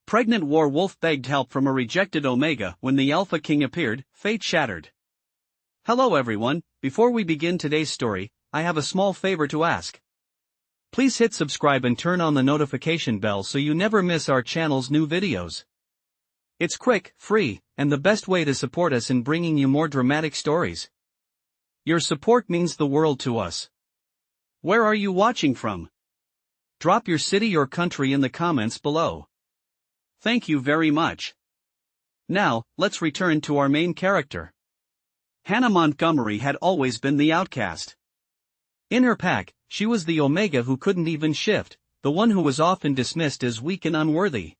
Pregnant werewolf begged help from a rejected Omega. When the Alpha King appeared, fate shattered. Hello everyone, before we begin today's story, I have a small favor to ask. Please hit subscribe and turn on the notification bell so you never miss our channel's new videos. It's quick, free, and the best way to support us in bringing you more dramatic stories. Your support means the world to us. Where are you watching from? Drop your city or country in the comments below. Thank you very much. Now, let's return to our main character. Hannah Montgomery had always been the outcast. In her pack, she was the Omega who couldn't even shift, the one who was often dismissed as weak and unworthy.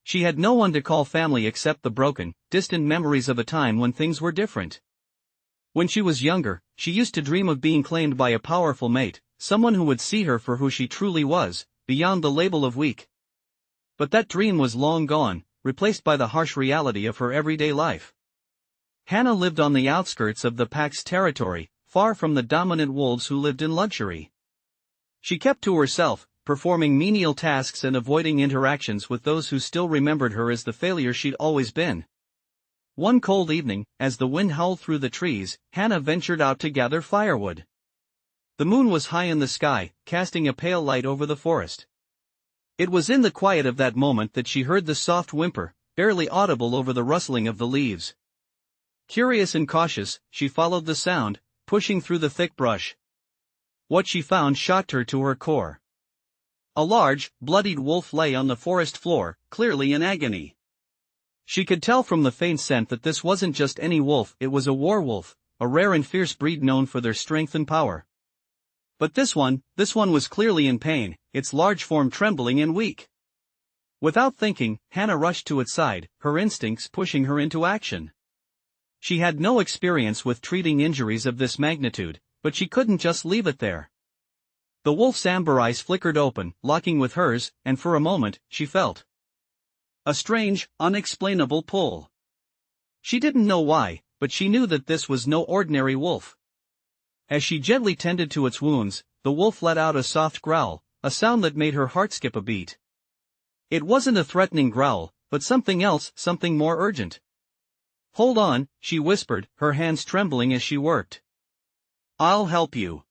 She had no one to call family except the broken, distant memories of a time when things were different. When she was younger, she used to dream of being claimed by a powerful mate, someone who would see her for who she truly was, beyond the label of weak. But that dream was long gone, replaced by the harsh reality of her everyday life. Hannah lived on the outskirts of the pack's territory, far from the dominant wolves who lived in luxury. She kept to herself, performing menial tasks and avoiding interactions with those who still remembered her as the failure she'd always been. One cold evening, as the wind howled through the trees, Hannah ventured out to gather firewood. The moon was high in the sky, casting a pale light over the forest. It was in the quiet of that moment that she heard the soft whimper, barely audible over the rustling of the leaves. Curious and cautious, she followed the sound, pushing through the thick brush. What she found shocked her to her core. A large, bloodied wolf lay on the forest floor, clearly in agony. She could tell from the faint scent that this wasn't just any wolf, it was a werewolf, a rare and fierce breed known for their strength and power. But this one was clearly in pain, its large form trembling and weak. Without thinking, Hannah rushed to its side, her instincts pushing her into action. She had no experience with treating injuries of this magnitude, but she couldn't just leave it there. The wolf's amber eyes flickered open, locking with hers, and for a moment, she felt a strange, unexplainable pull. She didn't know why, but she knew that this was no ordinary wolf. As she gently tended to its wounds, the wolf let out a soft growl, a sound that made her heart skip a beat. It wasn't a threatening growl, but something else, something more urgent. "Hold on," she whispered, her hands trembling as she worked. "I'll help you."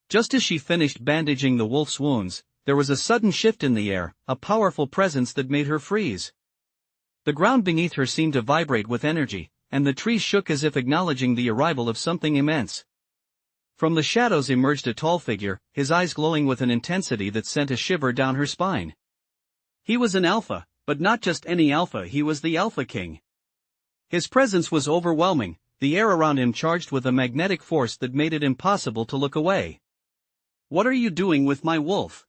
Just as she finished bandaging the wolf's wounds, there was a sudden shift in the air, a powerful presence that made her freeze. The ground beneath her seemed to vibrate with energy, and the trees shook as if acknowledging the arrival of something immense. From the shadows emerged a tall figure, his eyes glowing with an intensity that sent a shiver down her spine. He was an alpha, but not just any alpha, he was the Alpha King. His presence was overwhelming, the air around him charged with a magnetic force that made it impossible to look away. "What are you doing with my wolf?"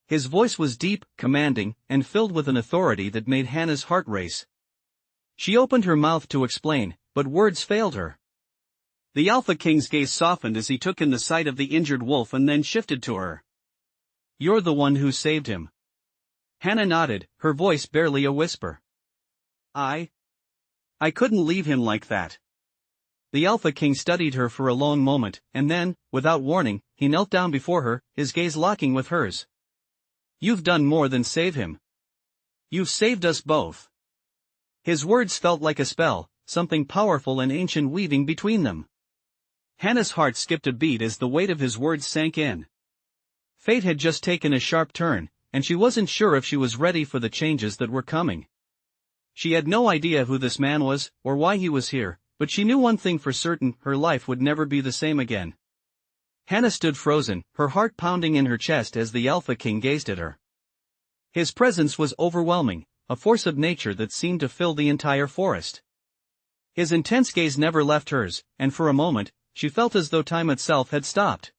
His voice was deep, commanding, and filled with an authority that made Hannah's heart race. She opened her mouth to explain, but words failed her. The Alpha King's gaze softened as he took in the sight of the injured wolf and then shifted to her. "You're the one who saved him." Hannah nodded, her voice barely a whisper. I couldn't leave him like that." The Alpha King studied her for a long moment, and then, without warning, he knelt down before her, his gaze locking with hers. "You've done more than save him. You've saved us both." His words felt like a spell, something powerful and ancient weaving between them. Hannah's heart skipped a beat as the weight of his words sank in. Fate had just taken a sharp turn, and she wasn't sure if she was ready for the changes that were coming. She had no idea who this man was, or why he was here, but she knew one thing for certain, her life would never be the same again. Hannah stood frozen, her heart pounding in her chest as the Alpha King gazed at her. His presence was overwhelming, a force of nature that seemed to fill the entire forest. His intense gaze never left hers, and for a moment, she felt as though time itself had stopped.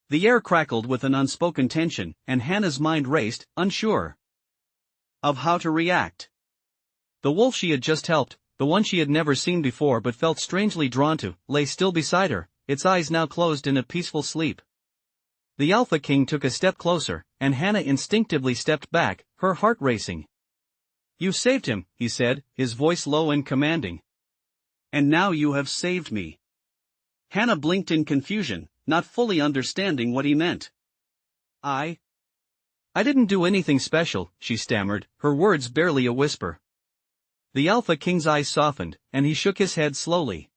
The air crackled with an unspoken tension, and Hannah's mind raced, unsure of how to react. The wolf she had just helped, the one she had never seen before but felt strangely drawn to, lay still beside her, its eyes now closed in a peaceful sleep. The Alpha King took a step closer, and Hannah instinctively stepped back, her heart racing. "You saved him," he said, his voice low and commanding. "And now you have saved me." Hannah blinked in confusion, not fully understanding what he meant. I I didn't do anything special, she stammered, her words barely a whisper. The Alpha King's eyes softened, and he shook his head slowly.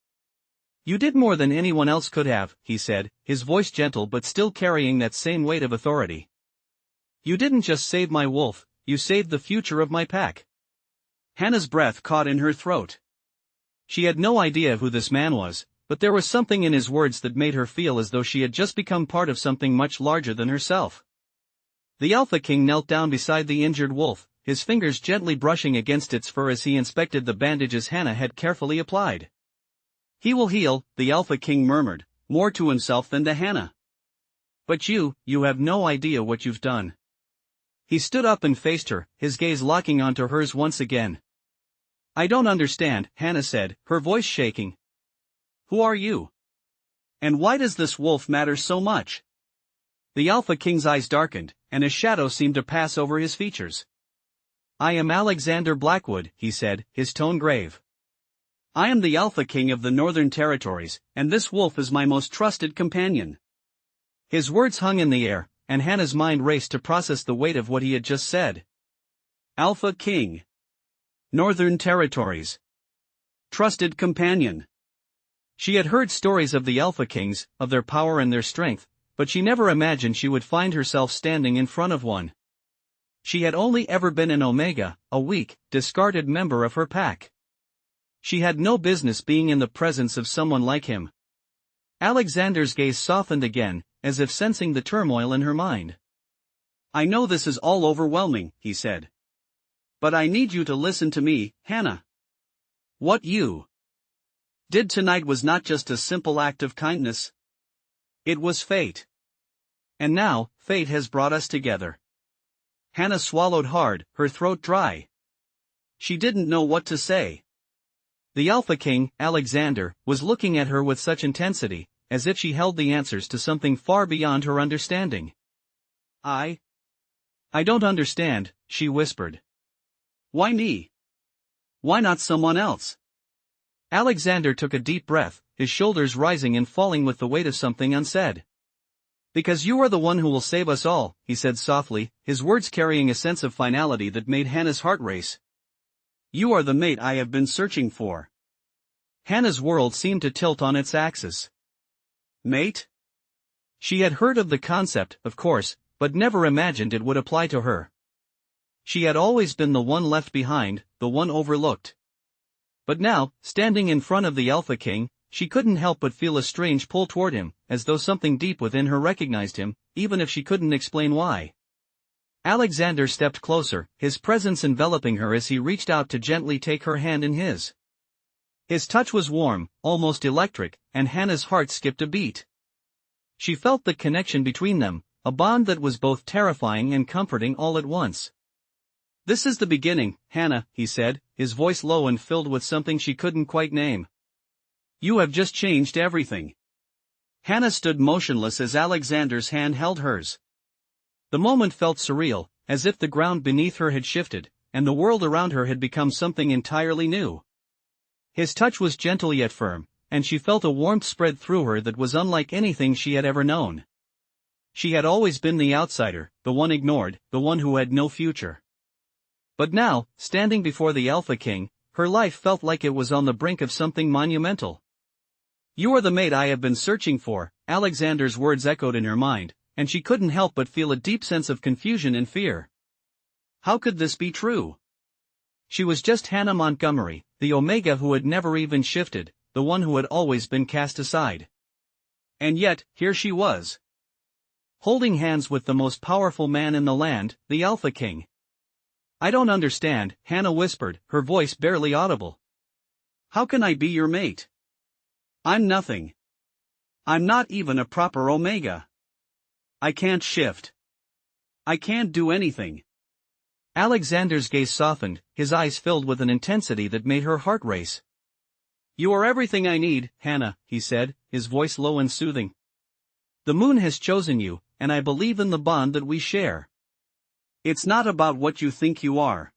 You did more than anyone else could have, he said, his voice gentle but still carrying that same weight of authority. You didn't just save my wolf, you saved the future of my pack. Hannah's breath caught in her throat. She had no idea who this man was, but there was something in his words that made her feel as though she had just become part of something much larger than herself. The Alpha King knelt down beside the injured wolf, his fingers gently brushing against its fur as he inspected the bandages Hannah had carefully applied. He will heal, the Alpha King murmured, more to himself than to Hannah. But you have no idea what you've done. He stood up and faced her, his gaze locking onto hers once again. I don't understand, Hannah said, her voice shaking. Who are you? And why does this wolf matter so much? The Alpha King's eyes darkened, and a shadow seemed to pass over his features. I am Alexander Blackwood, he said, his tone grave. I am the Alpha King of the Northern Territories, and this wolf is my most trusted companion. His words hung in the air, and Hannah's mind raced to process the weight of what he had just said. Alpha King. Northern Territories. Trusted companion. She had heard stories of the Alpha Kings, of their power and their strength, but she never imagined she would find herself standing in front of one. She had only ever been an Omega, a weak, discarded member of her pack. She had no business being in the presence of someone like him. Alexander's gaze softened again, as if sensing the turmoil in her mind. I know this is all overwhelming, he said. But I need you to listen to me, Hannah. What you did tonight was not just a simple act of kindness. It was fate. And now, fate has brought us together. Hannah swallowed hard, her throat dry. She didn't know what to say. The Alpha King, Alexander, was looking at her with such intensity, as if she held the answers to something far beyond her understanding. I don't understand, she whispered. Why me? Why not someone else? Alexander took a deep breath, his shoulders rising and falling with the weight of something unsaid. Because you are the one who will save us all, he said softly, his words carrying a sense of finality that made Hannah's heart race. You are the mate I have been searching for. Hannah's world seemed to tilt on its axis. Mate? She had heard of the concept, of course, but never imagined it would apply to her. She had always been the one left behind, the one overlooked. But now, standing in front of the Alpha King, she couldn't help but feel a strange pull toward him, as though something deep within her recognized him, even if she couldn't explain why. Alexander stepped closer, his presence enveloping her as he reached out to gently take her hand in his. His touch was warm, almost electric, and Hannah's heart skipped a beat. She felt the connection between them, a bond that was both terrifying and comforting all at once. This is the beginning, Hannah, he said, his voice low and filled with something she couldn't quite name. You have just changed everything. Hannah stood motionless as Alexander's hand held hers. The moment felt surreal, as if the ground beneath her had shifted, and the world around her had become something entirely new. His touch was gentle yet firm, and she felt a warmth spread through her that was unlike anything she had ever known. She had always been the outsider, the one ignored, the one who had no future. But now, standing before the Alpha King, her life felt like it was on the brink of something monumental. You are the mate I have been searching for, Alexander's words echoed in her mind, and she couldn't help but feel a deep sense of confusion and fear. How could this be true? She was just Hannah Montgomery, the Omega who had never even shifted, the one who had always been cast aside. And yet, here she was, holding hands with the most powerful man in the land, the Alpha King. I don't understand, Hannah whispered, her voice barely audible. How can I be your mate? I'm nothing. I'm not even a proper Omega. I can't shift. I can't do anything. Alexander's gaze softened, his eyes filled with an intensity that made her heart race. You are everything I need, Hannah, he said, his voice low and soothing. The moon has chosen you, and I believe in the bond that we share. It's not about what you think you are.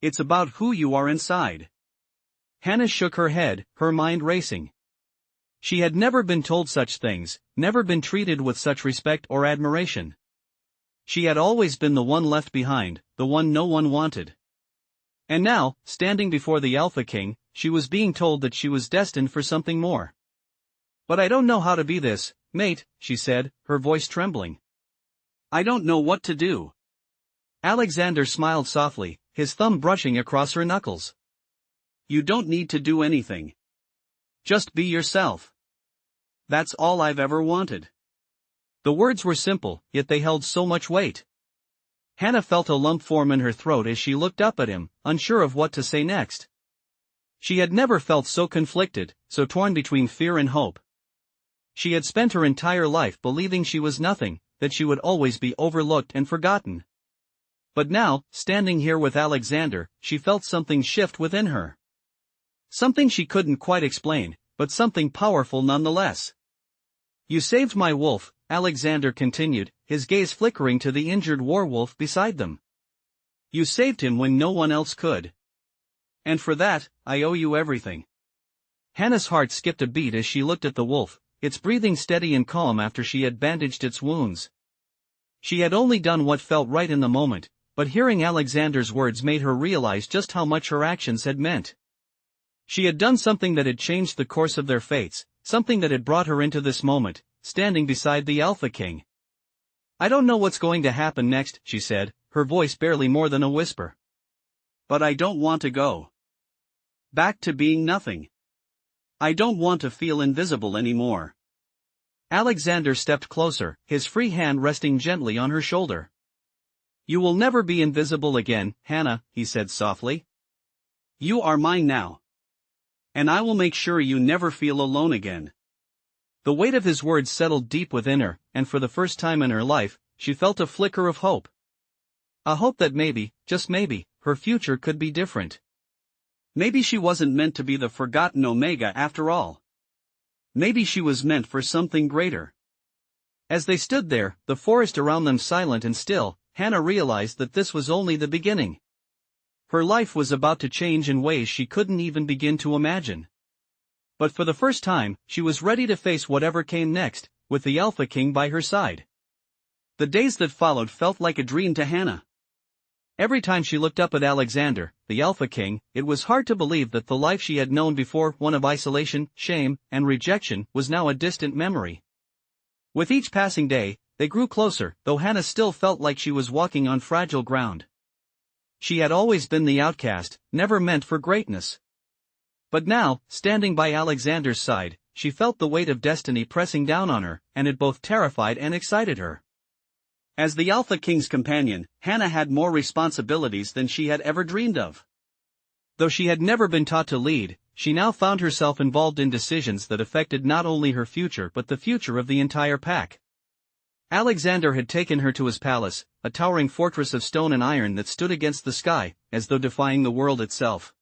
It's about who you are inside. Hannah shook her head, her mind racing. She had never been told such things, never been treated with such respect or admiration. She had always been the one left behind, the one no one wanted. And now, standing before the Alpha King, she was being told that she was destined for something more. "But I don't know how to be this, mate," she said, her voice trembling. "I don't know what to do." Alexander smiled softly, his thumb brushing across her knuckles. "You don't need to do anything. Just be yourself. That's all I've ever wanted." The words were simple, yet they held so much weight. Hannah felt a lump form in her throat as she looked up at him, unsure of what to say next. She had never felt so conflicted, so torn between fear and hope. She had spent her entire life believing she was nothing, that she would always be overlooked and forgotten. But now, standing here with Alexander, she felt something shift within her. Something she couldn't quite explain, but something powerful nonetheless. "You saved my wolf," Alexander continued, his gaze flickering to the injured werewolf beside them. "You saved him when no one else could. And for that, I owe you everything." Hannah's heart skipped a beat as she looked at the wolf, its breathing steady and calm after she had bandaged its wounds. She had only done what felt right in the moment, but hearing Alexander's words made her realize just how much her actions had meant. She had done something that had changed the course of their fates, something that had brought her into this moment, standing beside the Alpha King. "I don't know what's going to happen next," she said, her voice barely more than a whisper. "But I don't want to go back to being nothing. I don't want to feel invisible anymore." Alexander stepped closer, his free hand resting gently on her shoulder. "You will never be invisible again, Hannah," he said softly. "You are mine now. And I will make sure you never feel alone again." The weight of his words settled deep within her, and for the first time in her life, she felt a flicker of hope. A hope that maybe, just maybe, her future could be different. Maybe she wasn't meant to be the forgotten Omega after all. Maybe she was meant for something greater. As they stood there, the forest around them silent and still, Hannah realized that this was only the beginning. Her life was about to change in ways she couldn't even begin to imagine. But for the first time, she was ready to face whatever came next, with the Alpha King by her side. The days that followed felt like a dream to Hannah. Every time she looked up at Alexander, the Alpha King, it was hard to believe that the life she had known before, one of isolation, shame, and rejection, was now a distant memory. With each passing day, they grew closer, though Hannah still felt like she was walking on fragile ground. She had always been the outcast, never meant for greatness. But now, standing by Alexander's side, she felt the weight of destiny pressing down on her, and it both terrified and excited her. As the Alpha King's companion, Hannah had more responsibilities than she had ever dreamed of. Though she had never been taught to lead, she now found herself involved in decisions that affected not only her future but the future of the entire pack. Alexander had taken her to his palace, a towering fortress of stone and iron that stood against the sky, as though defying the world itself.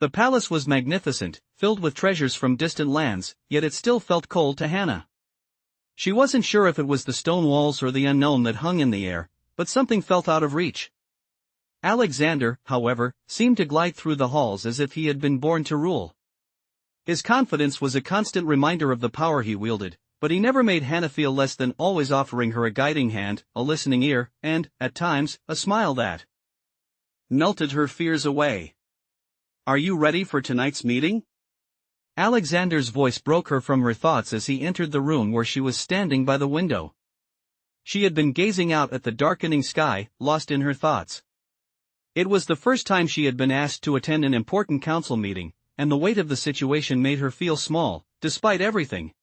The palace was magnificent, filled with treasures from distant lands, yet it still felt cold to Hannah. She wasn't sure if it was the stone walls or the unknown that hung in the air, but something felt out of reach. Alexander, however, seemed to glide through the halls as if he had been born to rule. His confidence was a constant reminder of the power he wielded, but he never made Hannah feel less than, always offering her a guiding hand, a listening ear, and, at times, a smile that melted her fears away. "Are you ready for tonight's meeting?" Alexander's voice broke her from her thoughts as he entered the room where she was standing by the window. She had been gazing out at the darkening sky, lost in her thoughts. It was the first time she had been asked to attend an important council meeting, and the weight of the situation made her feel small, despite everything.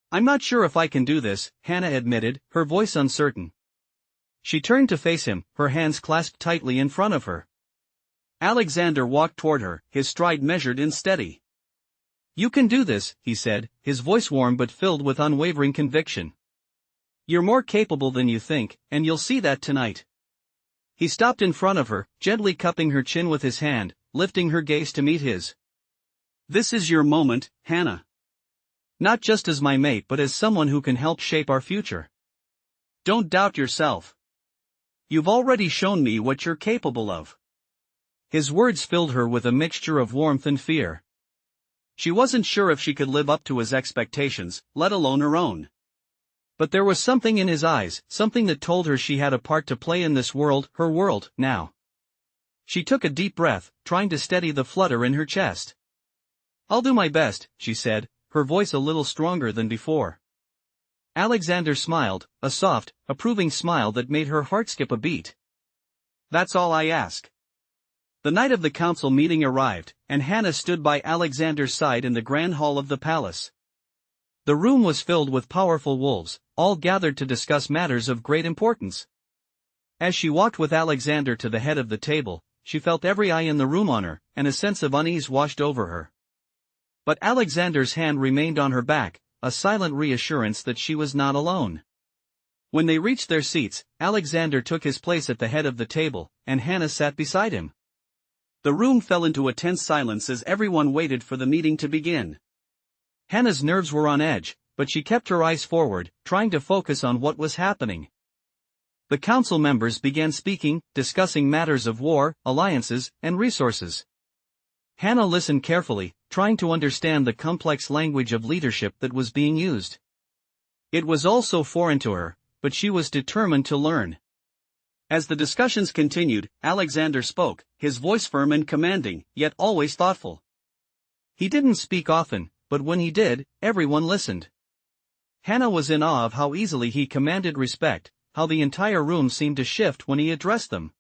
"I'm not sure if I can do this," Hannah admitted, her voice uncertain. She turned to face him, her hands clasped tightly in front of her. Alexander walked toward her, his stride measured and steady. "You can do this," he said, his voice warm but filled with unwavering conviction. "You're more capable than you think, and you'll see that tonight." He stopped in front of her, gently cupping her chin with his hand, lifting her gaze to meet his. "This is your moment, Hannah. Not just as my mate but as someone who can help shape our future. Don't doubt yourself. You've already shown me what you're capable of." His words filled her with a mixture of warmth and fear. She wasn't sure if she could live up to his expectations, let alone her own. But there was something in his eyes, something that told her she had a part to play in this world, her world, now. She took a deep breath, trying to steady the flutter in her chest. "I'll do my best," she said, her voice a little stronger than before. Alexander smiled, a soft, approving smile that made her heart skip a beat. "That's all I ask." The night of the council meeting arrived, and Hannah stood by Alexander's side in the grand hall of the palace. The room was filled with powerful wolves, all gathered to discuss matters of great importance. As she walked with Alexander to the head of the table, she felt every eye in the room on her, and a sense of unease washed over her. But Alexander's hand remained on her back, a silent reassurance that she was not alone. When they reached their seats, Alexander took his place at the head of the table, and Hannah sat beside him. The room fell into a tense silence as everyone waited for the meeting to begin. Hannah's nerves were on edge, but she kept her eyes forward, trying to focus on what was happening. The council members began speaking, discussing matters of war, alliances, and resources. Hannah listened carefully, trying to understand the complex language of leadership that was being used. It was all so foreign to her, but she was determined to learn. As the discussions continued, Alexander spoke, his voice firm and commanding, yet always thoughtful. He didn't speak often, but when he did, everyone listened. Hannah was in awe of how easily he commanded respect, how the entire room seemed to shift when he addressed them.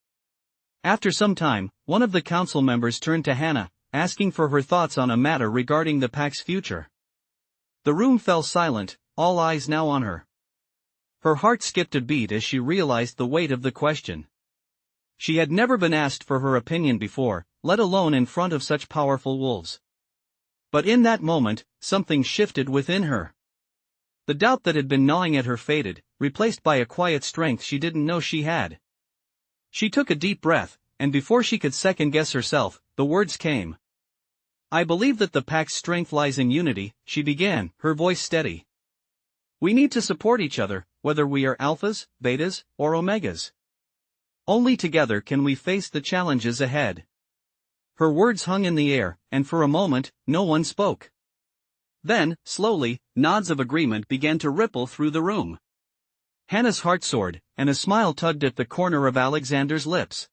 After some time, one of the council members turned to Hannah, asking for her thoughts on a matter regarding the pack's future. The room fell silent, all eyes now on her. Her heart skipped a beat as she realized the weight of the question. She had never been asked for her opinion before, let alone in front of such powerful wolves. But in that moment, something shifted within her. The doubt that had been gnawing at her faded, replaced by a quiet strength she didn't know she had. She took a deep breath, and before she could second-guess herself, the words came. "I believe that the pack's strength lies in unity," she began, her voice steady. "We need to support each other, whether we are alphas, betas, or omegas. Only together can we face the challenges ahead." Her words hung in the air, and for a moment, no one spoke. Then, slowly, nods of agreement began to ripple through the room. Hannah's heart soared, and a smile tugged at the corner of Alexander's lips.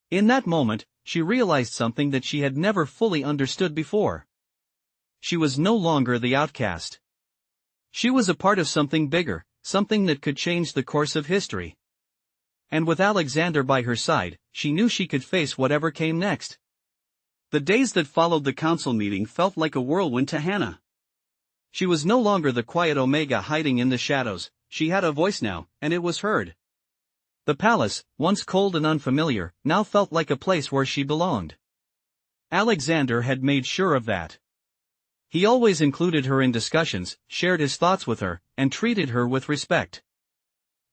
In that moment, she realized something that she had never fully understood before. She was no longer the outcast. She was a part of something bigger, something that could change the course of history. And with Alexander by her side, she knew she could face whatever came next. The days that followed the council meeting felt like a whirlwind to Hannah. She was no longer the quiet Omega hiding in the shadows, she had a voice now, and it was heard. The palace, once cold and unfamiliar, now felt like a place where she belonged. Alexander had made sure of that. He always included her in discussions, shared his thoughts with her, and treated her with respect.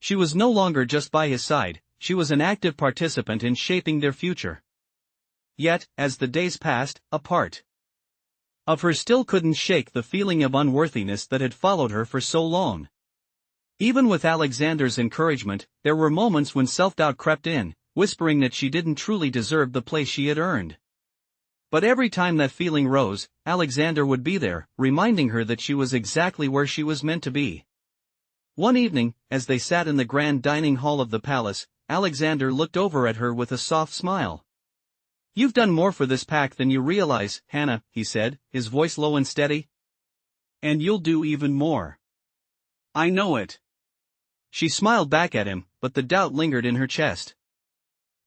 She was no longer just by his side, she was an active participant in shaping their future. Yet, as the days passed, a part of her still couldn't shake the feeling of unworthiness that had followed her for so long. Even with Alexander's encouragement, there were moments when self-doubt crept in, whispering that she didn't truly deserve the place she had earned. But every time that feeling rose, Alexander would be there, reminding her that she was exactly where she was meant to be. One evening, as they sat in the grand dining hall of the palace, Alexander looked over at her with a soft smile. "You've done more for this pack than you realize, Hannah," he said, his voice low and steady. "And you'll do even more. I know it." She smiled back at him, but the doubt lingered in her chest.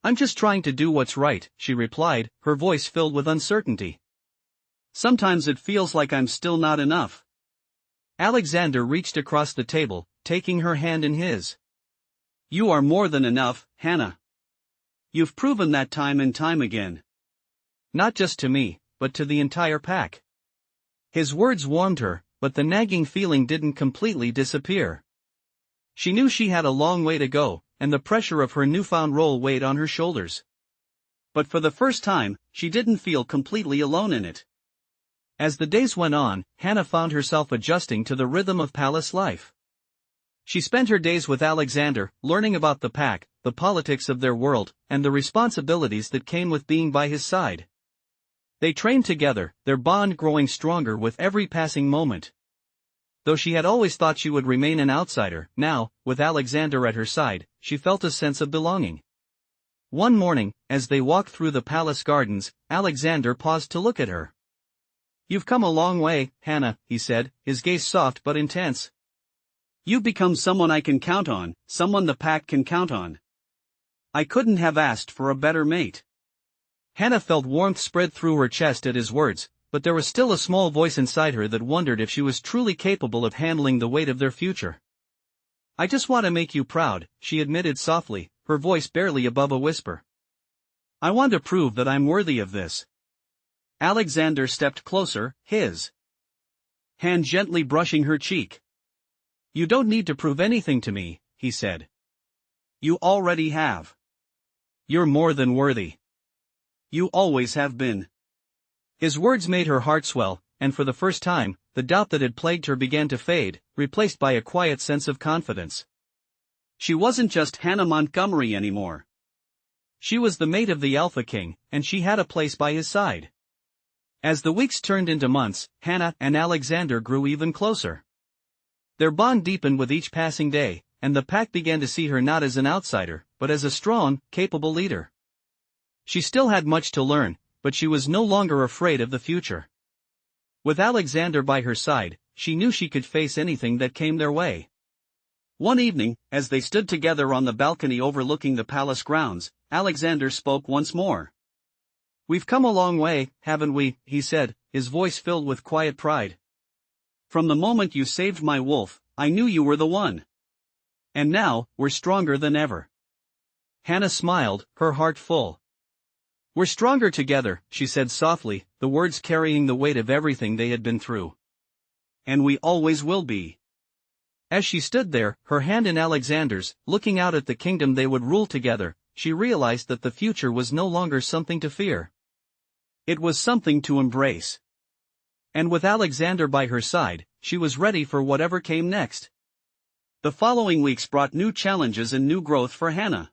"I'm just trying to do what's right," she replied, her voice filled with uncertainty. "Sometimes it feels like I'm still not enough." Alexander reached across the table, taking her hand in his. "You are more than enough, Hannah. You've proven that time and time again. Not just to me, but to the entire pack." His words warmed her, but the nagging feeling didn't completely disappear. She knew she had a long way to go, and the pressure of her newfound role weighed on her shoulders. But for the first time, she didn't feel completely alone in it. As the days went on, Hannah found herself adjusting to the rhythm of palace life. She spent her days with Alexander, learning about the pack, the politics of their world, and the responsibilities that came with being by his side. They trained together, their bond growing stronger with every passing moment. Though she had always thought she would remain an outsider, now, with Alexander at her side, she felt a sense of belonging. One morning, as they walked through the palace gardens, Alexander paused to look at her. "You've come a long way, Hannah," he said, his gaze soft but intense. "You've become someone I can count on, someone the pack can count on. I couldn't have asked for a better mate." Hannah felt warmth spread through her chest at his words, but there was still a small voice inside her that wondered if she was truly capable of handling the weight of their future. "I just want to make you proud," she admitted softly, her voice barely above a whisper. "I want to prove that I'm worthy of this." Alexander stepped closer, his hand gently brushing her cheek. "You don't need to prove anything to me," he said. "You already have. You're more than worthy. You always have been." His words made her heart swell, and for the first time, the doubt that had plagued her began to fade, replaced by a quiet sense of confidence. She wasn't just Hannah Montgomery anymore. She was the mate of the Alpha King, and she had a place by his side. As the weeks turned into months, Hannah and Alexander grew even closer. Their bond deepened with each passing day, and the pack began to see her not as an outsider, but as a strong, capable leader. She still had much to learn, but she was no longer afraid of the future. With Alexander by her side, she knew she could face anything that came their way. One evening, as they stood together on the balcony overlooking the palace grounds, Alexander spoke once more. "We've come a long way, haven't we?" he said, his voice filled with quiet pride. "From the moment you saved my wolf, I knew you were the one. And now, we're stronger than ever." Hannah smiled, her heart full. "We're stronger together," she said softly, the words carrying the weight of everything they had been through. "And we always will be." As she stood there, her hand in Alexander's, looking out at the kingdom they would rule together, she realized that the future was no longer something to fear. It was something to embrace. And with Alexander by her side, she was ready for whatever came next. The following weeks brought new challenges and new growth for Hannah.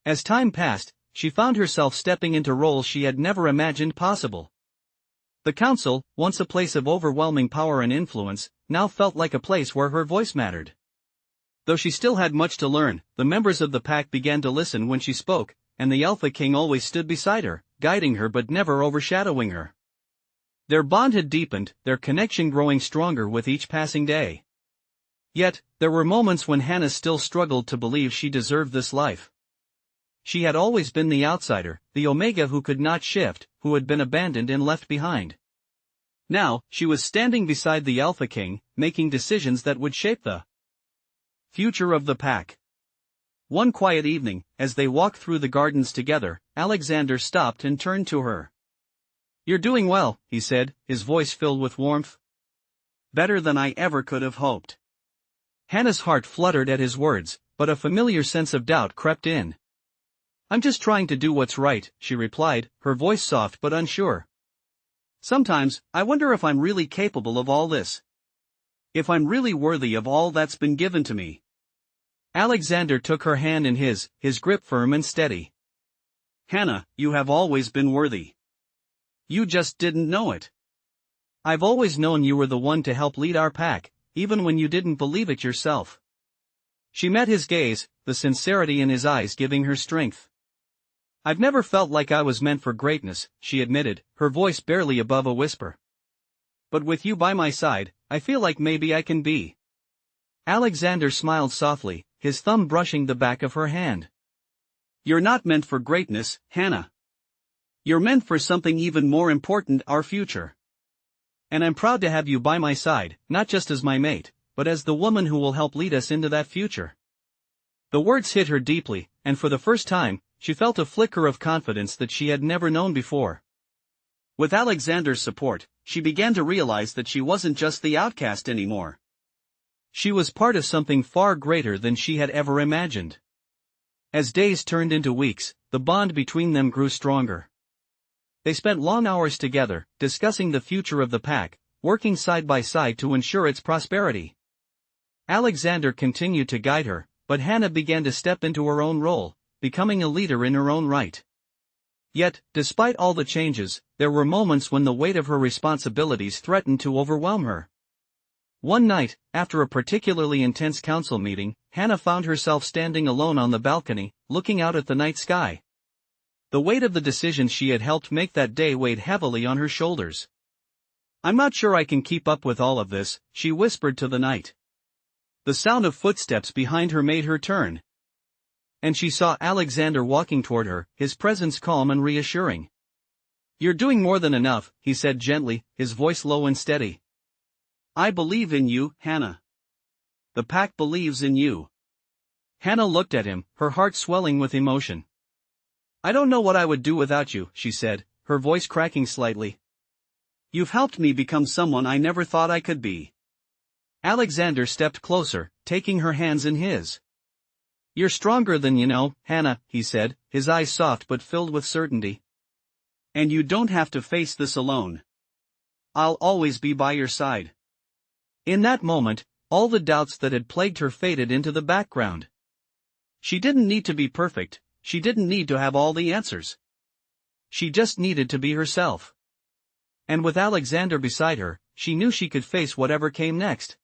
As time passed, she found herself stepping into roles she had never imagined possible. The council, once a place of overwhelming power and influence, now felt like a place where her voice mattered. Though she still had much to learn, the members of the pack began to listen when she spoke, and the Alpha King always stood beside her, guiding her but never overshadowing her. Their bond had deepened, their connection growing stronger with each passing day. Yet, there were moments when Hannah still struggled to believe she deserved this life. She had always been the outsider, the Omega who could not shift, who had been abandoned and left behind. Now, she was standing beside the Alpha King, making decisions that would shape the future of the pack. One quiet evening, as they walked through the gardens together, Alexander stopped and turned to her. "You're doing well," he said, his voice filled with warmth. "Better than I ever could have hoped." Hannah's heart fluttered at his words, but a familiar sense of doubt crept in. "I'm just trying to do what's right," she replied, her voice soft but unsure. "Sometimes, I wonder if I'm really capable of all this. If I'm really worthy of all that's been given to me." Alexander took her hand in his grip firm and steady. "Hannah, you have always been worthy. You just didn't know it. I've always known you were the one to help lead our pack, even when you didn't believe it yourself." She met his gaze, the sincerity in his eyes giving her strength. "I've never felt like I was meant for greatness," she admitted, her voice barely above a whisper. "But with you by my side, I feel like maybe I can be." Alexander smiled softly, his thumb brushing the back of her hand. "You're not meant for greatness, Hannah. You're meant for something even more important, our future. And I'm proud to have you by my side, not just as my mate, but as the woman who will help lead us into that future." The words hit her deeply, and for the first time, she felt a flicker of confidence that she had never known before. With Alexander's support, she began to realize that she wasn't just the outcast anymore. She was part of something far greater than she had ever imagined. As days turned into weeks, the bond between them grew stronger. They spent long hours together, discussing the future of the pack, working side by side to ensure its prosperity. Alexander continued to guide her, but Hannah began to step into her own role, becoming a leader in her own right. Yet, despite all the changes, there were moments when the weight of her responsibilities threatened to overwhelm her. One night, after a particularly intense council meeting, Hannah found herself standing alone on the balcony, looking out at the night sky. The weight of the decisions she had helped make that day weighed heavily on her shoulders. "I'm not sure I can keep up with all of this," she whispered to the night. The sound of footsteps behind her made her turn. And she saw Alexander walking toward her, his presence calm and reassuring. "You're doing more than enough," he said gently, his voice low and steady. "I believe in you, Hannah. The pack believes in you." Hannah looked at him, her heart swelling with emotion. "I don't know what I would do without you," she said, her voice cracking slightly. "You've helped me become someone I never thought I could be." Alexander stepped closer, taking her hands in his. "You're stronger than you know, Hannah," he said, his eyes soft but filled with certainty. "And you don't have to face this alone. I'll always be by your side." In that moment, all the doubts that had plagued her faded into the background. She didn't need to be perfect, she didn't need to have all the answers. She just needed to be herself. And with Alexander beside her, she knew she could face whatever came next.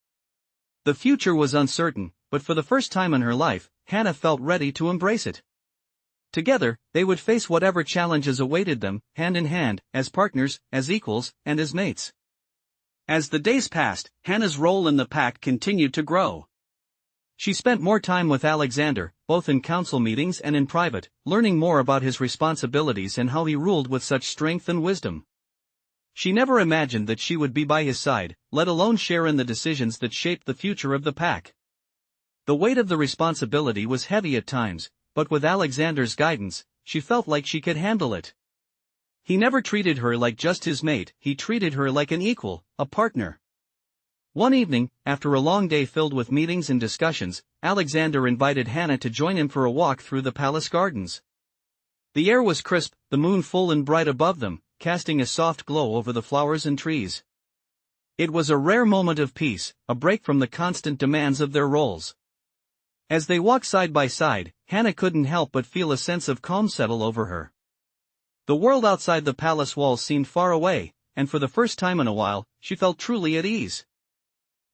The future was uncertain, but for the first time in her life, Hannah felt ready to embrace it. Together, they would face whatever challenges awaited them, hand in hand, as partners, as equals, and as mates. As the days passed, Hannah's role in the pack continued to grow. She spent more time with Alexander, both in council meetings and in private, learning more about his responsibilities and how he ruled with such strength and wisdom. She never imagined that she would be by his side, let alone share in the decisions that shaped the future of the pack. The weight of the responsibility was heavy at times, but with Alexander's guidance, she felt like she could handle it. He never treated her like just his mate, he treated her like an equal, a partner. One evening, after a long day filled with meetings and discussions, Alexander invited Hannah to join him for a walk through the palace gardens. The air was crisp, the moon full and bright above them, casting a soft glow over the flowers and trees. It was a rare moment of peace, a break from the constant demands of their roles. As they walked side by side, Hannah couldn't help but feel a sense of calm settle over her. The world outside the palace walls seemed far away, and for the first time in a while, she felt truly at ease.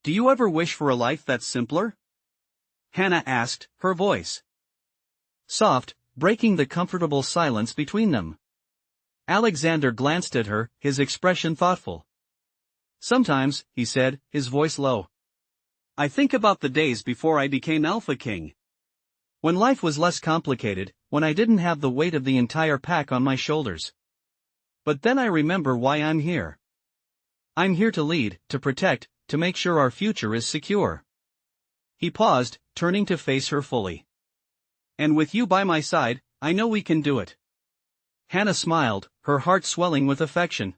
"Do you ever wish for a life that's simpler?" Hannah asked, her voice soft, breaking the comfortable silence between them. Alexander glanced at her, his expression thoughtful. "Sometimes," he said, his voice low. "I think about the days before I became Alpha King. When life was less complicated, when I didn't have the weight of the entire pack on my shoulders. But then I remember why I'm here. I'm here to lead, to protect, to make sure our future is secure." He paused, turning to face her fully. "And with you by my side, I know we can do it." Hannah smiled, her heart swelling with affection.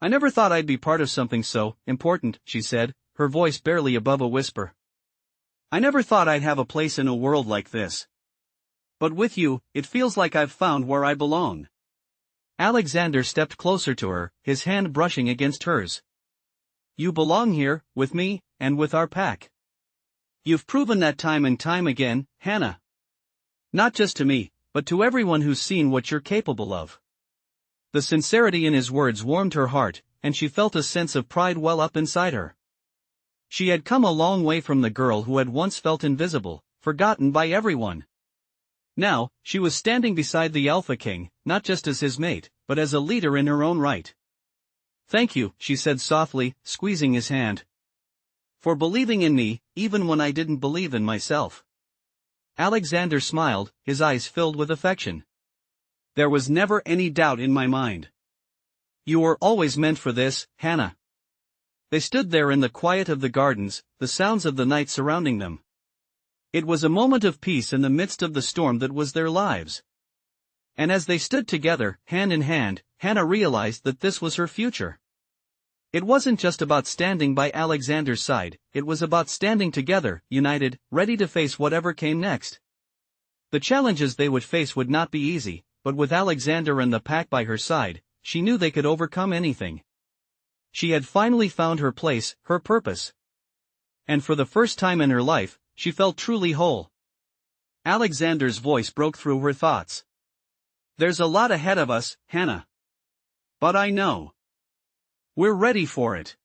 "I never thought I'd be part of something so important," she said, her voice barely above a whisper. "I never thought I'd have a place in a world like this. But with you, it feels like I've found where I belong." Alexander stepped closer to her, his hand brushing against hers. "You belong here, with me, and with our pack. You've proven that time and time again, Hannah. Not just to me, but to everyone who's seen what you're capable of." The sincerity in his words warmed her heart, and she felt a sense of pride well up inside her. She had come a long way from the girl who had once felt invisible, forgotten by everyone. Now, she was standing beside the Alpha King, not just as his mate, but as a leader in her own right. "Thank you," she said softly, squeezing his hand. "For believing in me, even when I didn't believe in myself." Alexander smiled, his eyes filled with affection. "There was never any doubt in my mind. You were always meant for this, Hannah." They stood there in the quiet of the gardens, the sounds of the night surrounding them. It was a moment of peace in the midst of the storm that was their lives. And as they stood together, hand in hand, Hannah realized that this was her future. It wasn't just about standing by Alexander's side, it was about standing together, united, ready to face whatever came next. The challenges they would face would not be easy, but with Alexander and the pack by her side, she knew they could overcome anything. She had finally found her place, her purpose. And for the first time in her life, she felt truly whole. Alexander's voice broke through her thoughts. "There's a lot ahead of us, Hannah. But I know we're ready for it.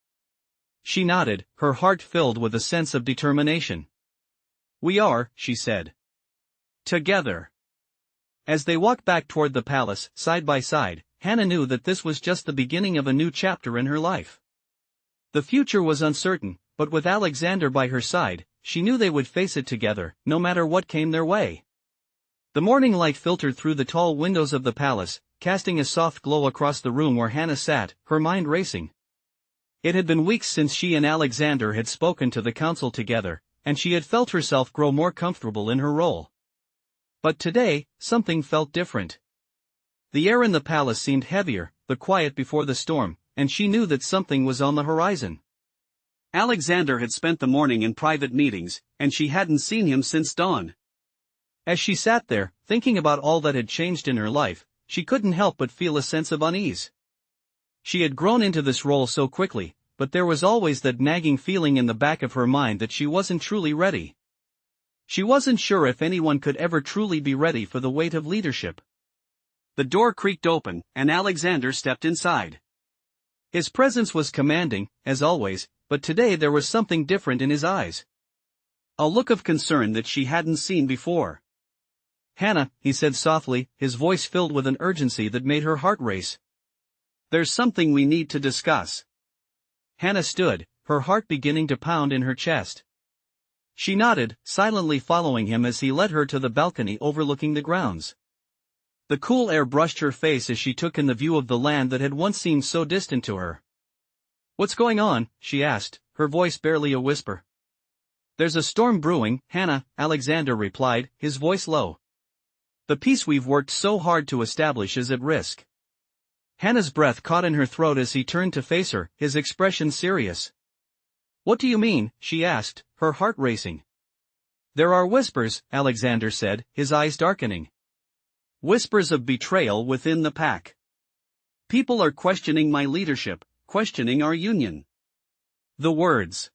She nodded, her heart filled with a sense of determination. "We are," she said. "Together." As they walked back toward the palace, side by side, Hannah knew that this was just the beginning of a new chapter in her life. The future was uncertain, but with Alexander by her side, she knew they would face it together, no matter what came their way. The morning light filtered through the tall windows of the palace, casting a soft glow across the room where Hannah sat, her mind racing. It had been weeks since she and Alexander had spoken to the council together, and she had felt herself grow more comfortable in her role. But today, something felt different. The air in the palace seemed heavier, the quiet before the storm, and she knew that something was on the horizon. Alexander had spent the morning in private meetings, and she hadn't seen him since dawn. As she sat there, thinking about all that had changed in her life, she couldn't help but feel a sense of unease. She had grown into this role so quickly, but there was always that nagging feeling in the back of her mind that she wasn't truly ready. She wasn't sure if anyone could ever truly be ready for the weight of leadership. The door creaked open, and Alexander stepped inside. His presence was commanding, as always, but today there was something different in his eyes. A look of concern that she hadn't seen before. "Hannah," he said softly, his voice filled with an urgency that made her heart race. "There's something we need to discuss." Hannah stood, her heart beginning to pound in her chest. She nodded, silently following him as he led her to the balcony overlooking the grounds. The cool air brushed her face as she took in the view of the land that had once seemed so distant to her. "What's going on?" she asked, her voice barely a whisper. "There's a storm brewing, Hannah," Alexander replied, his voice low. "The peace we've worked so hard to establish is at risk." Hannah's breath caught in her throat as he turned to face her, his expression serious. "What do you mean?" she asked, her heart racing. "There are whispers," Alexander said, his eyes darkening. "Whispers of betrayal within the pack. People are questioning my leadership, questioning our union." The words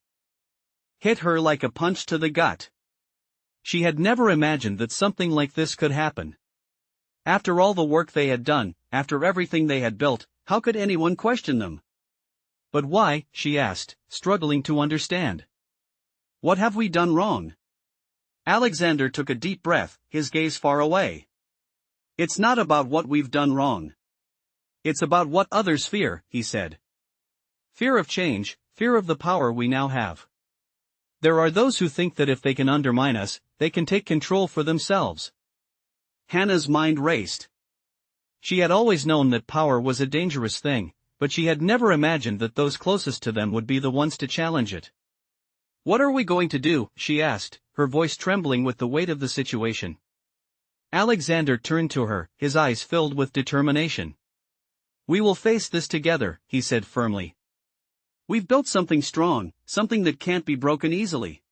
hit her like a punch to the gut. She had never imagined that something like this could happen. After all the work they had done, after everything they had built, how could anyone question them? "But why?" she asked, struggling to understand. "What have we done wrong?" Alexander took a deep breath, his gaze far away. "It's not about what we've done wrong. It's about what others fear," he said. "Fear of change, fear of the power we now have. There are those who think that if they can undermine us, they can take control for themselves." Hannah's mind raced. She had always known that power was a dangerous thing, but she had never imagined that those closest to them would be the ones to challenge it. "What are we going to do?" she asked, her voice trembling with the weight of the situation. Alexander turned to her, his eyes filled with determination. "We will face this together," he said firmly. "We've built something strong, something that can't be broken easily.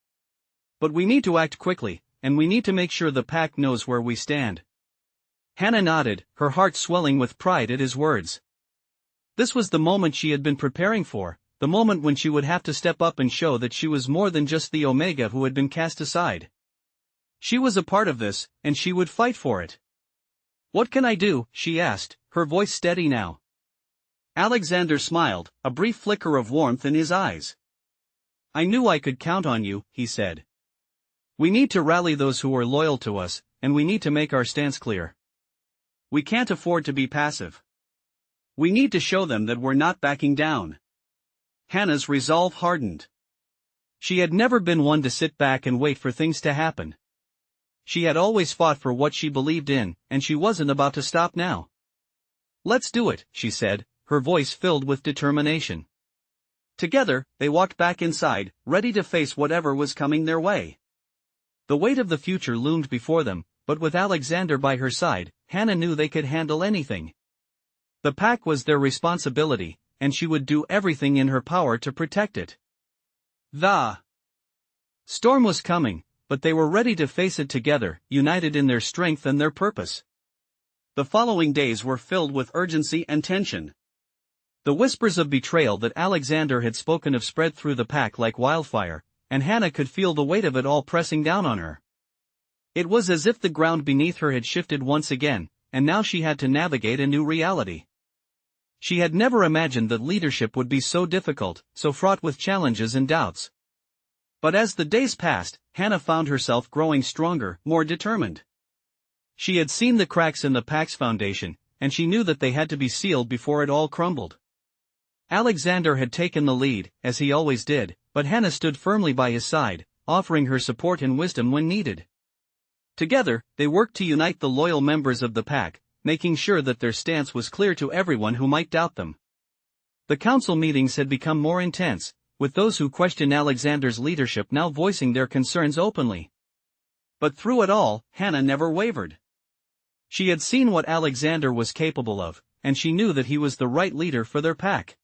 But we need to act quickly, and we need to make sure the pack knows where we stand." Hannah nodded, her heart swelling with pride at his words. This was the moment she had been preparing for, the moment when she would have to step up and show that she was more than just the Omega who had been cast aside. She was a part of this, and she would fight for it. "What can I do?" she asked, her voice steady now. Alexander smiled, a brief flicker of warmth in his eyes. "I knew I could count on you," he said. "We need to rally those who are loyal to us, and we need to make our stance clear. We can't afford to be passive. We need to show them that we're not backing down." Hannah's resolve hardened. She had never been one to sit back and wait for things to happen. She had always fought for what she believed in, and she wasn't about to stop now. "Let's do it," she said, her voice filled with determination. Together, they walked back inside, ready to face whatever was coming their way. The weight of the future loomed before them, but with Alexander by her side, Hannah knew they could handle anything. The pack was their responsibility, and she would do everything in her power to protect it. The storm was coming, but they were ready to face it together, united in their strength and their purpose. The following days were filled with urgency and tension. The whispers of betrayal that Alexander had spoken of spread through the pack like wildfire, and Hannah could feel the weight of it all pressing down on her. It was as if the ground beneath her had shifted once again, and now she had to navigate a new reality. She had never imagined that leadership would be so difficult, so fraught with challenges and doubts. But as the days passed, Hannah found herself growing stronger, more determined. She had seen the cracks in the pack's foundation, and she knew that they had to be sealed before it all crumbled. Alexander had taken the lead, as he always did, but Hannah stood firmly by his side, offering her support and wisdom when needed. Together, they worked to unite the loyal members of the pack, making sure that their stance was clear to everyone who might doubt them. The council meetings had become more intense, with those who questioned Alexander's leadership now voicing their concerns openly. But through it all, Hannah never wavered. She had seen what Alexander was capable of, and she knew that he was the right leader for their pack.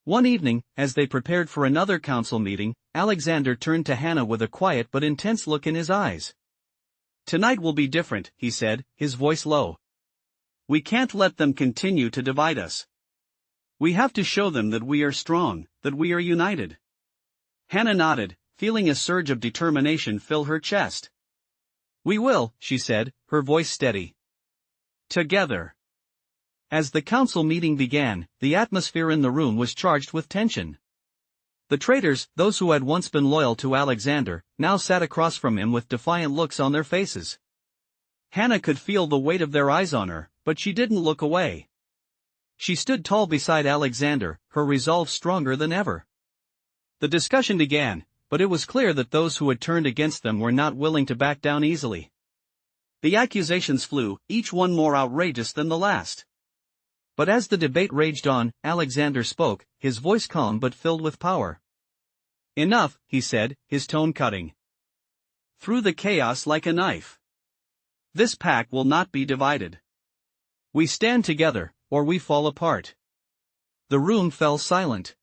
One evening, as they prepared for another council meeting, Alexander turned to Hannah with a quiet but intense look in his eyes. "Tonight will be different," he said, his voice low. "We can't let them continue to divide us. We have to show them that we are strong, that we are united." Hannah nodded, feeling a surge of determination fill her chest. "We will," she said, her voice steady. "Together." As the council meeting began, the atmosphere in the room was charged with tension. The traitors, those who had once been loyal to Alexander, now sat across from him with defiant looks on their faces. Hannah could feel the weight of their eyes on her, but she didn't look away. She stood tall beside Alexander, her resolve stronger than ever. The discussion began, but it was clear that those who had turned against them were not willing to back down easily. The accusations flew, each one more outrageous than the last. But as the debate raged on, Alexander spoke, his voice calm but filled with power. "Enough," he said, his tone cutting through the chaos like a knife. "This pack will not be divided. We stand together, or we fall apart." The room fell silent.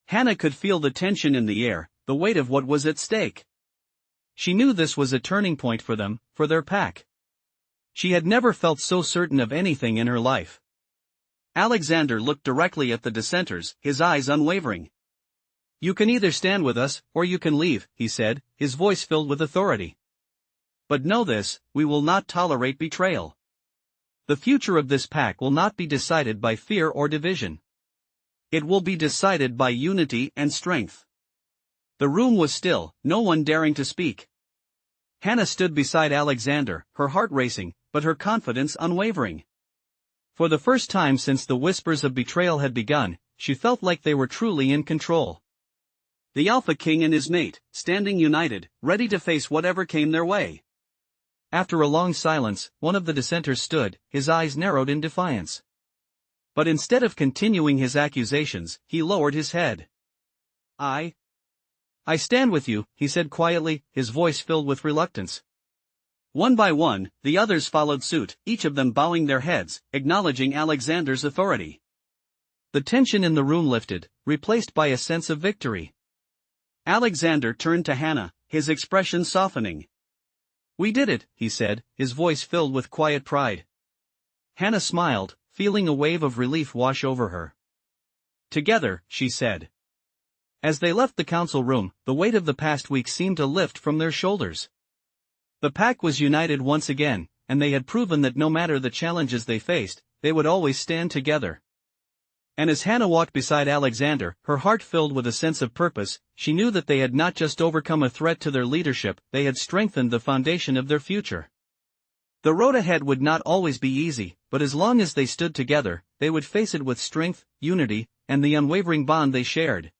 Hannah could feel the tension in the air, the weight of what was at stake. She knew this was a turning point for them, for their pack. She had never felt so certain of anything in her life. Alexander looked directly at the dissenters, his eyes unwavering. "You can either stand with us, or you can leave," he said, his voice filled with authority. "But know this, we will not tolerate betrayal. The future of this pack will not be decided by fear or division. It will be decided by unity and strength." The room was still, no one daring to speak. Hannah stood beside Alexander, her heart racing, but her confidence unwavering. For the first time since the whispers of betrayal had begun, she felt like they were truly in control. The Alpha King and his mate, standing united, ready to face whatever came their way. After a long silence, one of the dissenters stood, his eyes narrowed in defiance. But instead of continuing his accusations, he lowered his head. I stand with you," he said quietly, his voice filled with reluctance. One by one, the others followed suit, each of them bowing their heads, acknowledging Alexander's authority. The tension in the room lifted, replaced by a sense of victory. Alexander turned to Hannah, his expression softening. "We did it," he said, his voice filled with quiet pride. Hannah smiled, feeling a wave of relief wash over her. "Together," she said. As they left the council room, the weight of the past week seemed to lift from their shoulders. The pack was united once again, and they had proven that no matter the challenges they faced, they would always stand together. And as Hannah walked beside Alexander, her heart filled with a sense of purpose, she knew that they had not just overcome a threat to their leadership, they had strengthened the foundation of their future. The road ahead would not always be easy, but as long as they stood together, they would face it with strength, unity, and the unwavering bond they shared.